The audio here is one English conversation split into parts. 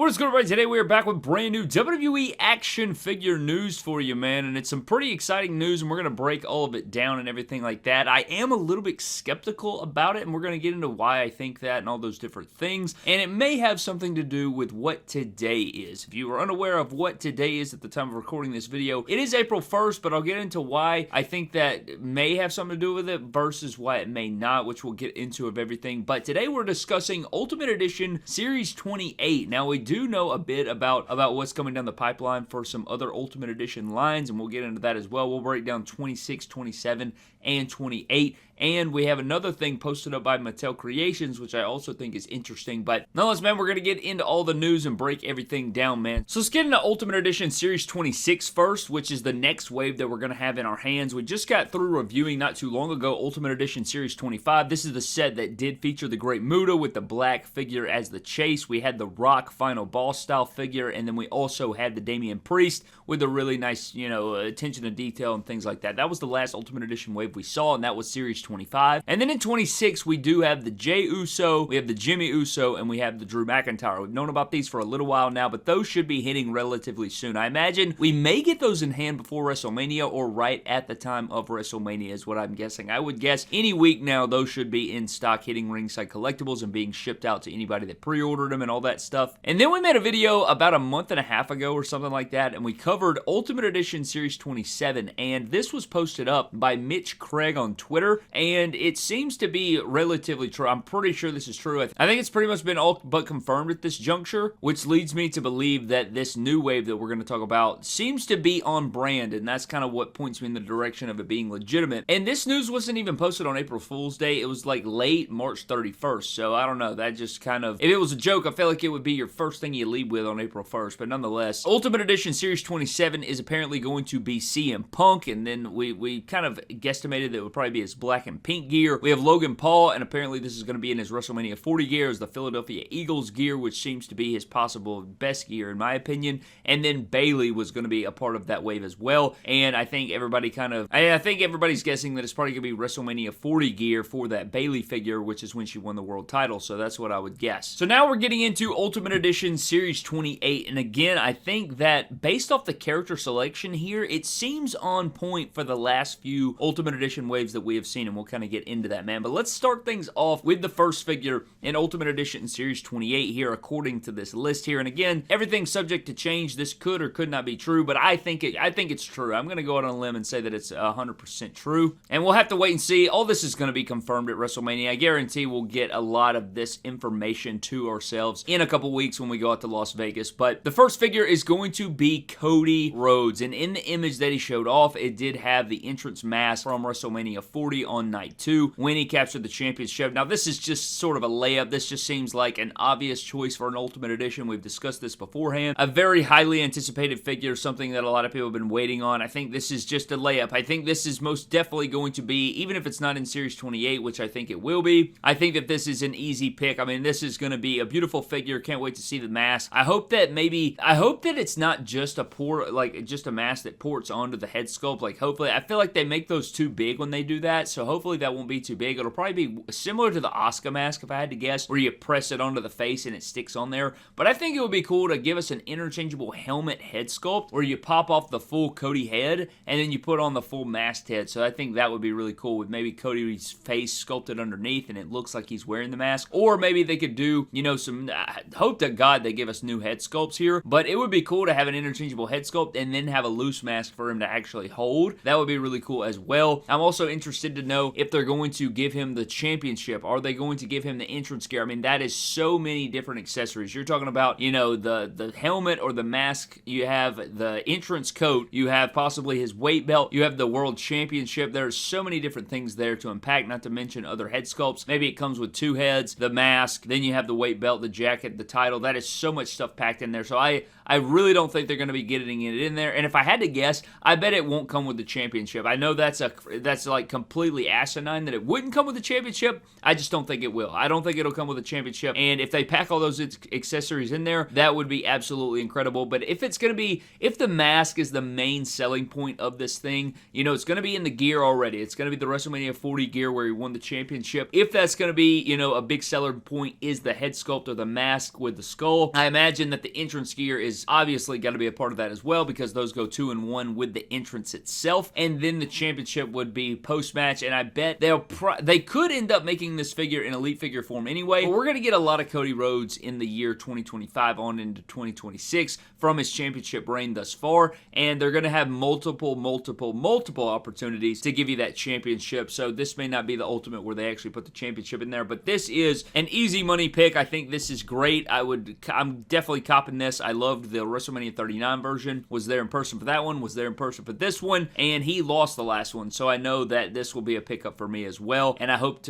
What is good, everybody? Today we are back with brand new WWE action figure news for you, man, and it's some pretty exciting news, and we're going to break all of it down and everything like that. I am a little bit skeptical about it, and we're going to get into why I think that and all those different things, and it may have something to do with what today is. If you are unaware of what today is at the time of recording this video, it is April 1st, but I'll get into why I think that may have something to do with it versus why it may not, which we'll get into of everything. But today we're discussing Ultimate Edition Series 28. Now, we do know a bit about what's coming down the pipeline for some other Ultimate Edition lines, and we'll get into that as well. We'll break down 26, 27, and 28. And we have another thing posted up by Mattel Creations, which I also think is interesting. But nonetheless, man, we're going to get into all the news and break everything down, man. So let's get into Ultimate Edition Series 26 first, which is the next wave that we're going to have in our hands. We just got through reviewing not too long ago Ultimate Edition Series 25. This is the set that did feature the Great Muta with the black figure as the chase. We had the Rock Final Boss style figure, and then we also had the Damian Priest with a really nice, attention to detail and things like that. That was the last Ultimate Edition wave we saw, and that was Series 25. And then in 26, we do have the Jey Uso, we have the Jimmy Uso, and we have the Drew McIntyre. We've known about these for a little while now, but those should be hitting relatively soon. I imagine we may get those in hand before WrestleMania or right at the time of WrestleMania is what I'm guessing. I would guess any week now those should be in stock, hitting ringside collectibles and being shipped out to anybody that pre-ordered them and all that stuff. And then we made a video about a month and a half ago or something like that, and we covered Ultimate Edition Series 27, and this was posted up by Mitch Craig on Twitter, and it seems to be relatively true. I'm pretty sure this is true. I think it's pretty much been all but confirmed at this juncture, which leads me to believe that this new wave that we're going to talk about seems to be on brand, and that's kind of what points me in the direction of it being legitimate. And this news wasn't even posted on April Fool's Day. It was like late March 31st, so I don't know. That just kind of, if it was a joke, I feel like it would be your first thing you lead with on April 1st, but nonetheless, Ultimate Edition Series 27 is apparently going to be CM Punk, and then we kind of guesstimated that it would probably be his black and pink gear. We have Logan Paul, and apparently this is going to be in his WrestleMania 40 gear, as the Philadelphia Eagles gear, which seems to be his possible best gear in my opinion. And then Bayley was going to be a part of that wave as well. And I think everybody's guessing that it's probably going to be WrestleMania 40 gear for that Bayley figure, which is when she won the world title. So that's what I would guess. So now we're getting into Ultimate Edition Series 28. And again, I think that based off the character selection here, it seems on point for the last few Ultimate Edition waves that we have seen, and we'll kind of get into that, man. But let's start things off with the first figure in Ultimate Edition Series 28 here, according to this list here. And again, everything's subject to change. This could or could not be true, but I think it's true. I'm going to go out on a limb and say that it's 100% true, and we'll have to wait and see. All this is going to be confirmed at WrestleMania. I guarantee we'll get a lot of this information to ourselves in a couple weeks when we go out to Las Vegas. But the first figure is going to be Cody Rhodes, and in the image that he showed off, it did have the entrance mask from WrestleMania 40 on night 2 when he captured the championship. Now, this is just sort of a layup. This just seems like an obvious choice for an Ultimate Edition. We've discussed this beforehand. A very highly anticipated figure, something that a lot of people have been waiting on. I think this is just a layup. I think this is most definitely going to be, even if it's not in Series 28, which I think it will be, I think that this is an easy pick. I mean, this is going to be a beautiful figure. Can't wait to see the mask. I hope that it's not just a mask that ports onto the head sculpt. Like, hopefully, I feel like they make those too big when they do that, so hopefully that won't be too big. It'll probably be similar to the Asuka mask, if I had to guess, where you press it onto the face and it sticks on there. But I think it would be cool to give us an interchangeable helmet head sculpt where you pop off the full Cody head and then you put on the full masked head. So I think that would be really cool, with maybe Cody's face sculpted underneath and it looks like he's wearing the mask. Or maybe they could do, I hope to God they give us new head sculpts here, but it would be cool to have an interchangeable head sculpt and then have a loose mask for him to actually hold. That would be really cool as well. I'm also interested to know if they're going to give him the championship. Are they going to give him the entrance gear? I mean, that is so many different accessories. You're talking about, the helmet or the mask. You have the entrance coat. You have possibly his weight belt. You have the world championship. There's so many different things there to unpack, not to mention other head sculpts. Maybe it comes with 2 heads, the mask, then you have the weight belt, the jacket, the title. That is so much stuff packed in there. So I really don't think they're going to be getting it in there. And if I had to guess, I bet it won't come with the championship. I know that's like completely asinine that it wouldn't come with a championship. I just don't think it will. I don't think it'll come with a championship, and if they pack all those accessories in there, that would be absolutely incredible. But if it's going to be, if the mask is the main selling point of this thing, you know, it's going to be in the gear already. It's going to be the WrestleMania 40 gear where he won the championship. If that's going to be, you know, a big seller point is the head sculpt or the mask with the skull, I imagine that the entrance gear is obviously got to be a part of that as well, because those go 2 in 1 with the entrance itself, and then the championship would be post-match, and I bet they could end up making this figure in elite figure form anyway, but we're going to get a lot of Cody Rhodes in the year 2025 on into 2026 from his championship reign thus far, and they're going to have multiple opportunities to give you that championship, so this may not be the ultimate where they actually put the championship in there, but this is an easy money pick. I think this is great. I'm definitely copping this. I loved the WrestleMania 39 version, was there in person for that one, was there in person for this one, and he lost the last one, so I know that this will be a pickup for me as well, and I hope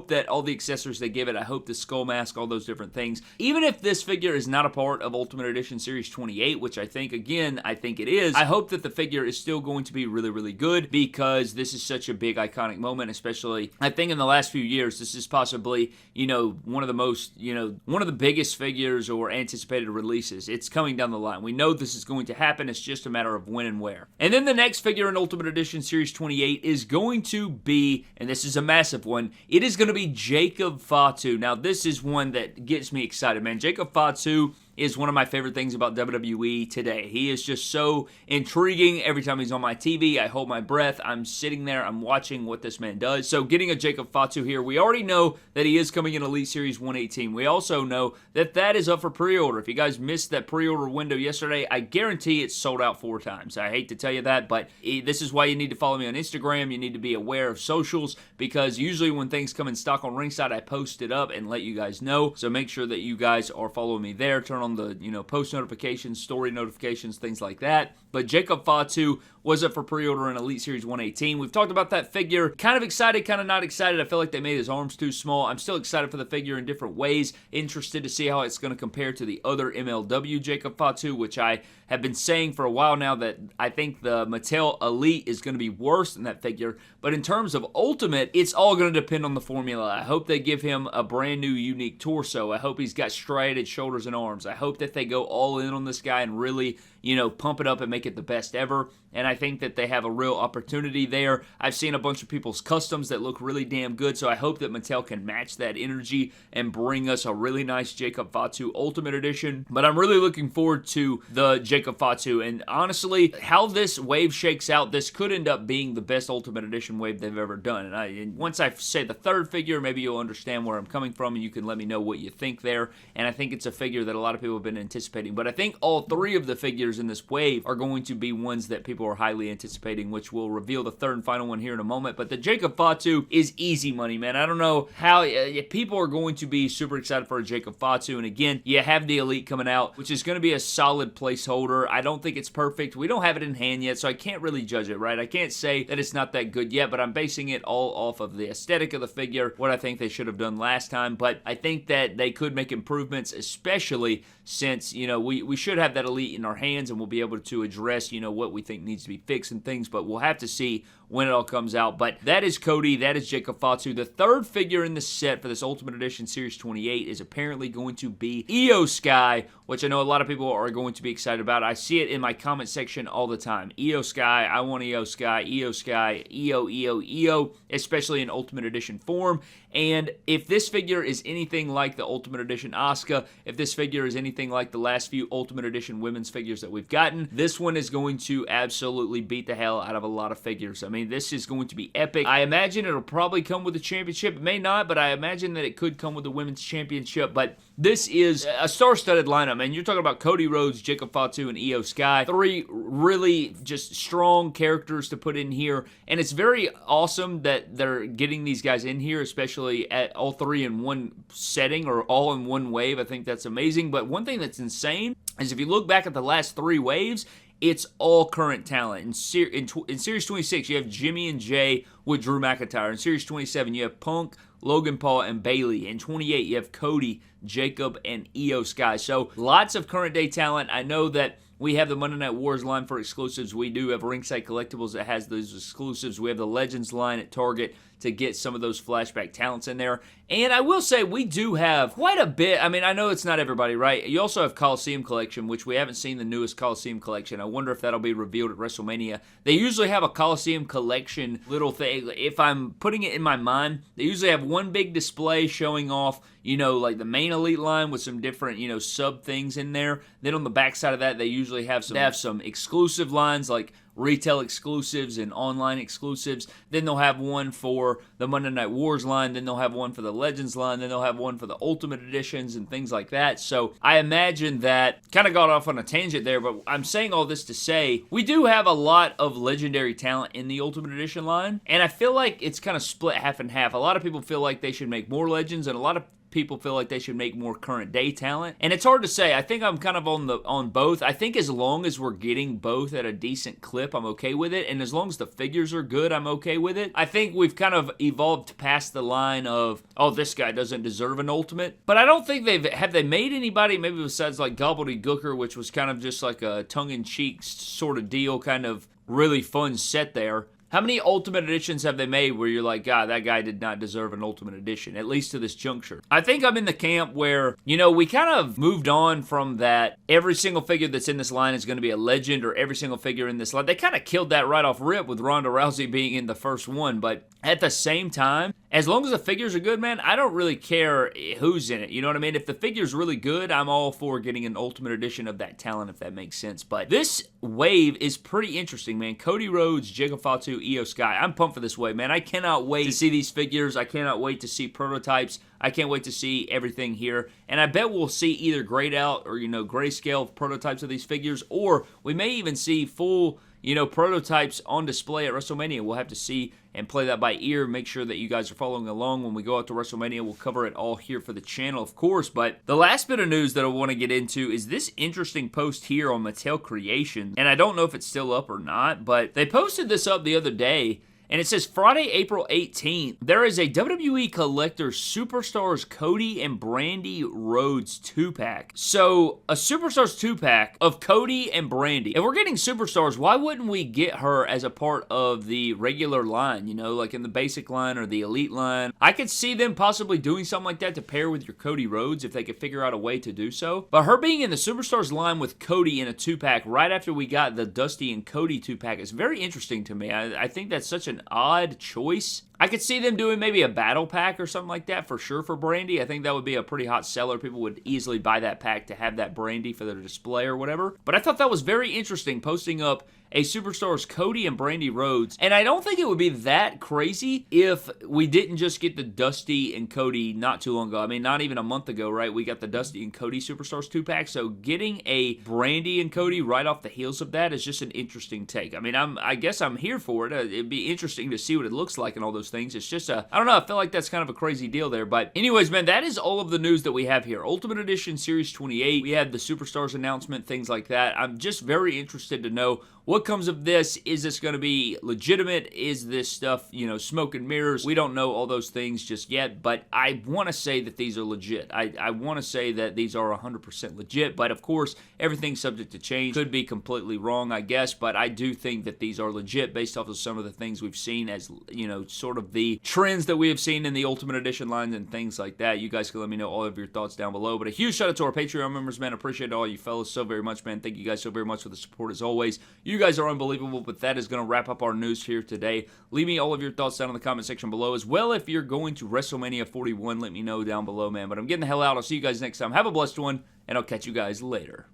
that all the accessories they give it, I hope the skull mask, all those different things, even if this figure is not a part of Ultimate Edition Series 28, which I think it is, I hope that the figure is still going to be really, really good, because this is such a big iconic moment, especially, I think in the last few years, this is possibly, you know, one of the biggest figures or anticipated releases. It's coming down the line. We know this is going to happen. It's just a matter of when and where. And then the next figure in Ultimate Edition Series 28 is going to be, and this is a massive one, it is going to be Jacob Fatu. Now, this is one that gets me excited, man. Jacob Fatu is one of my favorite things about WWE today. He is just so intriguing. Every time he's on my TV, I hold my breath. I'm sitting there, I'm watching what this man does. So getting a Jacob Fatu here, we already know that he is coming in Elite Series 118. We also know that that is up for pre-order. If you guys missed that pre-order window yesterday, I guarantee it's sold out 4 times. I hate to tell you that, but this is why you need to follow me on Instagram. You need to be aware of socials, because usually when things come in stock on Ringside, I post it up and let you guys know. So make sure that you guys are following me there. Turn on the, you know, post notifications, story notifications, things like that. But Jacob Fatu was up for pre-order in Elite Series 118. We've talked about that figure. Kind of excited, kind of not excited. I feel like they made his arms too small. I'm still excited for the figure in different ways. Interested to see how it's going to compare to the other MLW Jacob Fatu, which I have been saying for a while now that I think the Mattel Elite is going to be worse than that figure. But in terms of Ultimate, it's all going to depend on the formula. I hope they give him a brand new unique torso. I hope he's got striated shoulders and arms. I hope that they go all in on this guy and really, you know, pump it up and make it the best ever. And I think that they have a real opportunity there. I've seen a bunch of people's customs that look really damn good, so I hope that Mattel can match that energy and bring us a really nice Jacob Fatu Ultimate Edition. But I'm really looking forward to the Jacob Fatu, and honestly, how this wave shakes out, this could end up being the best Ultimate Edition wave they've ever done. And once I say the third figure, maybe you'll understand where I'm coming from, and you can let me know what you think there. And I think it's a figure that a lot of people have been anticipating. But I think all 3 of the figures in this wave are going to be ones that people are highly anticipating, which will reveal the third and final one here in a moment. But the Jacob Fatu is easy money, man. I don't know how people are going to be super excited for a Jacob Fatu. And again, you have the Elite coming out, which is going to be a solid placeholder. I don't think it's perfect. We don't have it in hand yet, so I can't really judge it, right? I can't say that it's not that good yet, but I'm basing it all off of the aesthetic of the figure, what I think they should have done last time. But I think that they could make improvements, especially since, you know, we should have that Elite in our hands, and we'll be able to address, you know, what we think needs to be fixed and things, but we'll have to see when it all comes out. But that is Cody, that is Jacob Fatu. The third figure in the set for this Ultimate Edition Series 28 is apparently going to be Io Sky, which I know a lot of people are going to be excited about. I see it in my comment section all the time. Io Sky, I want Io Sky, Io Sky, Io, especially in Ultimate Edition form. And if this figure is anything like the Ultimate Edition Asuka, if this figure is anything like the last few Ultimate Edition women's figures that we've gotten, this one is going to absolutely beat the hell out of a lot of figures. I mean, this is going to be epic. I imagine it'll probably come with a championship. It may not, but I imagine that it could come with the women's championship. But this is a star-studded lineup, man. You're talking about Cody Rhodes, Jacob Fatu, and Io Sky. 3 really just strong characters to put in here. And it's very awesome that they're getting these guys in here, especially at all 3 in one setting or all in one wave. I think that's amazing. But one thing that's insane is if you look back at the last 3 waves, it's all current talent. In Series 26, you have Jimmy and Jay with Drew McIntyre. In Series 27, you have Punk, Logan Paul, and Bayley. In 28, you have Cody, Jacob, and Io Sky. So lots of current day talent. I know that we have the Monday Night Wars line for exclusives. We do have Ringside Collectibles that has those exclusives. We have the Legends line at Target to get some of those flashback talents in there. And I will say, we do have quite a bit. I mean, I know it's not everybody, right? You also have Coliseum Collection, which we haven't seen the newest Coliseum Collection. I wonder if that'll be revealed at WrestleMania. They usually have a Coliseum Collection little thing. If I'm putting it in my mind, they usually have one big display showing off, you know, like the main Elite line with some different, you know, sub things in there. Then on the backside of that, they usually have some exclusive lines like retail exclusives and online exclusives. Then they'll have one for the Monday Night Wars line. Then they'll have one for the Legends line. Then they'll have one for the Ultimate Editions and things like that. So I imagine that kind of got off on a tangent there, but I'm saying all this to say we do have a lot of legendary talent in the Ultimate Edition line, and I feel like it's kind of split half and half. A lot of people feel like they should make more Legends, and a lot of people feel like they should make more current day talent. And it's hard to say. I think I'm kind of on both. I think as long as we're getting both at a decent clip, I'm okay with it. And as long as the figures are good, I'm okay with it. I think we've kind of evolved past the line of, oh, this guy doesn't deserve an Ultimate. But I don't think have they made anybody, maybe besides like Gobbledygooker, which was kind of just like a tongue-in-cheek sort of deal, kind of really fun set there. How many Ultimate Editions have they made where you're like, God, that guy did not deserve an Ultimate Edition, at least to this juncture? I think I'm in the camp where, you know, we kind of moved on from that every single figure that's in this line is going to be a legend, or every single figure in this line. They kind of killed that right off rip with Ronda Rousey being in the first one, but at the same time, as long as the figures are good, man, I don't really care who's in it. You know what I mean? If the figure's really good, I'm all for getting an Ultimate Edition of that talent, if that makes sense. But this wave is pretty interesting, man. Cody Rhodes, Jacob Fatu, Io Sky. I'm pumped for this wave, man. I cannot wait to see these figures. I cannot wait to see prototypes. I can't wait to see everything here. And I bet we'll see either grayed out or, you know, grayscale prototypes of these figures, or we may even see full, you know, prototypes on display at WrestleMania. We'll have to see and play that by ear. Make sure that you guys are following along when we go out to WrestleMania. We'll cover it all here for the channel, of course. But the last bit of news that I want to get into is this interesting post here on Mattel Creations. And I don't know if it's still up or not, but they posted this up the other day. And it says, Friday, April 18th, there is a WWE Collector Superstars Cody and Brandi Rhodes 2-pack. So, a Superstars 2-pack of Cody and Brandi. If we're getting Superstars, why wouldn't we get her as a part of the regular line, you know, like in the basic line or the Elite line? I could see them possibly doing something like that to pair with your Cody Rhodes if they could figure out a way to do so. But her being in the Superstars line with Cody in a 2-pack right after we got the Dusty and Cody 2-pack is very interesting to me. I think that's such an odd choice. I could see them doing maybe a battle pack or something like that for sure for Brandi. I think that would be a pretty hot seller. People would easily buy that pack to have that Brandi for their display or whatever. But I thought that was very interesting, posting up a Superstars Cody and Brandi Rhodes. And I don't think it would be that crazy if we didn't just get the Dusty and Cody not too long ago. I mean, not even a month ago, right? We got the Dusty and Cody Superstars 2-pack. So getting a Brandi and Cody right off the heels of that is just an interesting take. I mean, I guess I'm here for it. It'd be interesting to see what it looks like and all those things. It's just I don't know, I feel like that's kind of a crazy deal there. But anyways, man, that is all of the news that we have here. Ultimate Edition Series 28. We had the Superstars announcement, things like that. I'm just very interested to know what comes of this. Is this going to be legitimate? Is this stuff, you know, smoke and mirrors? We don't know all those things just yet, but I want to say that these are legit. I want to say that these are 100% legit, but of course, everything's subject to change. Could be completely wrong, I guess, but I do think that these are legit based off of some of the things we've seen as, you know, sort of the trends that we have seen in the Ultimate Edition lines and things like that. You guys can let me know all of your thoughts down below, but a huge shout out to our Patreon members, man. I appreciate all you fellas so very much, man. Thank you guys so very much for the support as always. You guys are unbelievable, but that is going to wrap up our news here today. Leave me all of your thoughts down in the comment section below. As well, if you're going to WrestleMania 41, let me know down below, man. But I'm getting the hell out. I'll see you guys next time. Have a blessed one, and I'll catch you guys later.